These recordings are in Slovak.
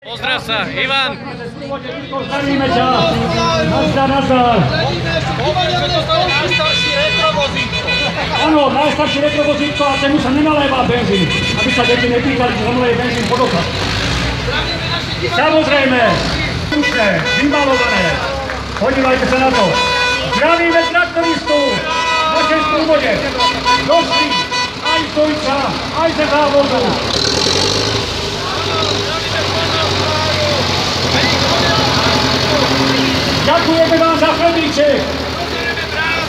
Pozdrav sa, Ivan. Zdravíme ťa. Nazdar, nazdar. Že toto je najstarší retrovozítko. Áno, najstarší retrovozítko a temu sa nenaléva benzín. Aby sa deti nepýtali, že zamleje benzín pod oka. Samozrejme, slušné, vymalované. Podívajte sa na to. Zdravíme traktoristu v našej sprúvode. Došli aj z Dojča, aj ze závodu. Ďakujeme vám za chlebíček.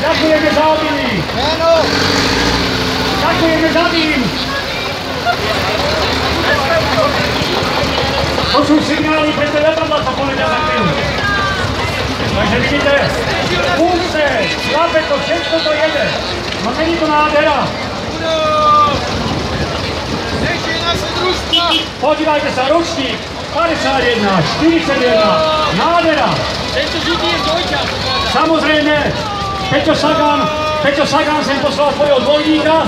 Ďakujeme za obily. Ďakujeme za tým. To sú signály, preto letadla sa povedia za chvíľu. Takže vidíte, púšte, šlape to, všetko to jede. No není to nádhera. Podívajte sa, ročník 51, 41, nádhera. Tento žitý je Dojča. Samozrejme, Peťo Sagan sem poslal svojho dvojníka.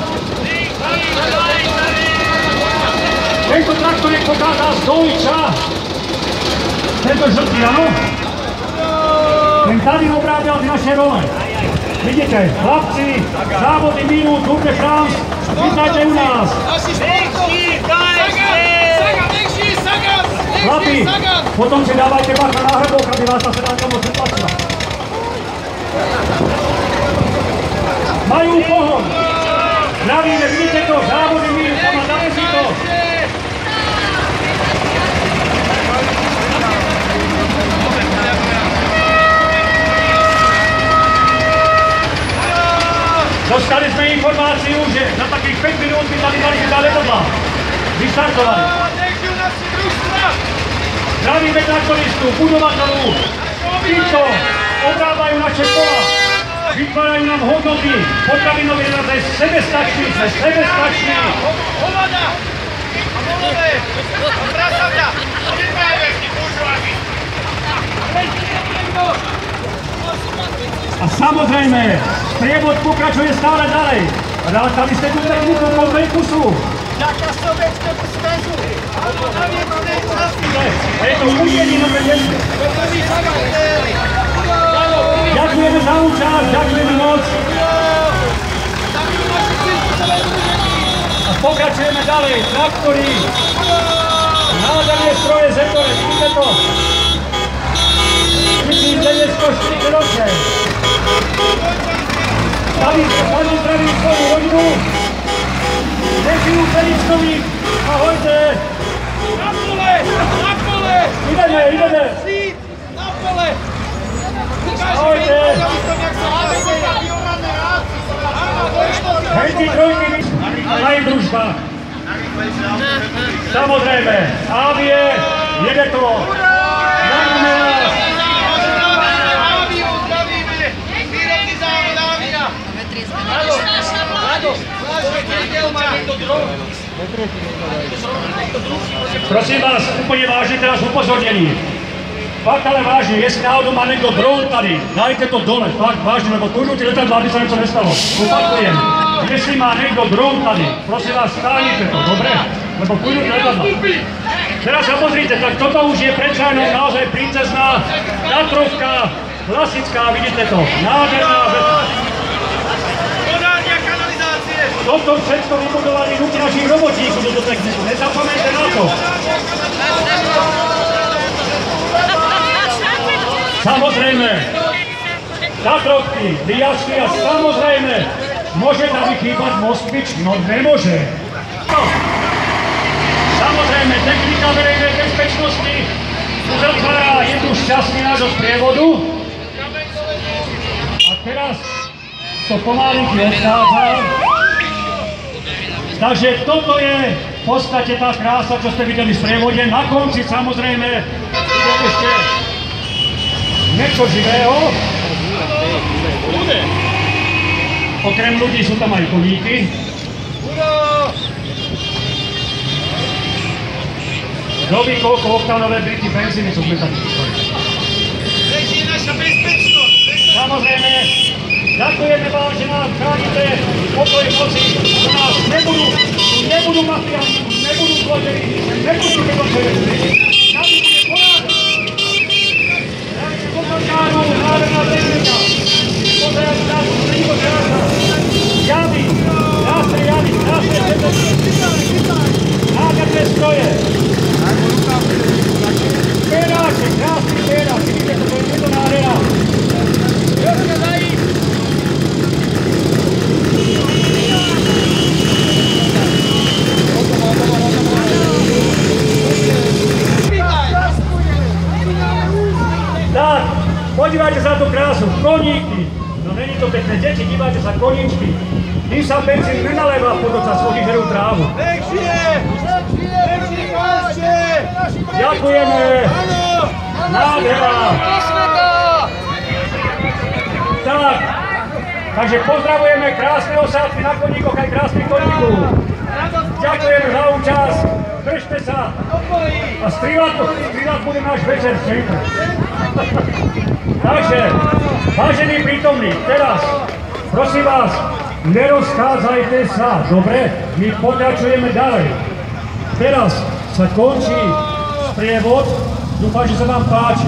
Tento traktorek pokázal z Dojča. Tento žltý, áno? Ten tady obrábal naše role. Vidíte, chlapci, závody minút, Tour de France, vítajte u nás. Chlapi, potom si dávajte bacha na hrbok, aby vás ta sedánka moc neplatila. Majú pohon. Zdravíme, vidíte to, závody minút, tam a dáme si to. Dostali sme informáciu, že za takých 5 minút by tady mali byť letadla. Vyštartovali. Zdravíme traktoristu, budovateľu. Títo obrábajú naše pola. Vytvárajú nám hodnoty. Potravinový rad je sebestačný, sme sebestační. Hovada! A volové! A prasavňa! A vytvárajú ti buržoáky! A samozrejme, prievod pokračuje stále ďalej. Rátali ste tu techniku po kusu. Ďaká Sovietskému zväzu! Alebo na výbornej časti! Je to ujedinové miesto. Ďakujeme za účasť, ďakujeme moc. A pokračujeme ďalej. Traktory. Nádherné stroje Zetore, vidíte to? 1948. Tady zdravím svoju rodinu. Nežijú Felickovi. Ahojte. Na pole! Na pole! Ideme, ideme. Sít! Na pole! Ahojte. Hej, tí trojky, aj družba. Samozrejme, Avie, jede to. Zdravíme nás. Áviu, zdravíme! Výrobný závod Ávia! Rado! Prosím vás, úplne vážne teraz upozornení. Fakt ale vážne, jestli náhodou má niekto dron tady, dajte to dole, fakt vážne, lebo tu ľudí letadla, aby sa niečo nestalo. Opakujem, jestli má niekto dron tady, prosím vás, stánite to, dobre? Lebo tu ľudí letadla. Teraz sa pozrite, tak toto už je predsa jenom naozaj princezná Tatrovka, klasická, vidíte to, nádherná vec. Podárnia kanalizácie! Toto všetko vybudovali ruky našich robotníkov do techniku, nezapomeňte na to. Samozrejme, Tatrovky, Liasky a samozrejme, môže tam vychýbať Moskvič? No nemôže. No. Samozrejme, technika verejnej bezpečnosti uzatvára jednu z častí nášho sprievodu. A teraz to pomalinky odchádza. Takže toto je v podstate tá krása, čo ste videli v sprievode. Na konci samozrejme je ešte niečo živého. Okrem ľudí sú tam aj koníky. Kto ví, koľko oktánové briky benzíny, čo sme tam vyskali. Leží naša bezpečnosť! Samozrejme, ďakujeme vám, že nás chránite pokoj moci. U nás nebudú mafiáni, nebudú zlodeji, nebudú nedočevecí. teraz sú koníky. No není to pekné, deti, dívajte sa, koníčky. Tým sa benzín nenaléva pod oca, svoji žerú trávu. Nech žije! Ďakujeme! Nádhera! Tak, takže pozdravujeme krásne osádky na koníkoch, aj krásnych koníkov. Ďakujeme za účasť, držte sa. A strieľať bude náš večer včera. Takže, vážení prítomní, teraz, prosím vás, nerozchádzajte sa, dobre? My pokračujeme ďalej. Teraz sa končí sprievod, dúfam, že sa vám páči.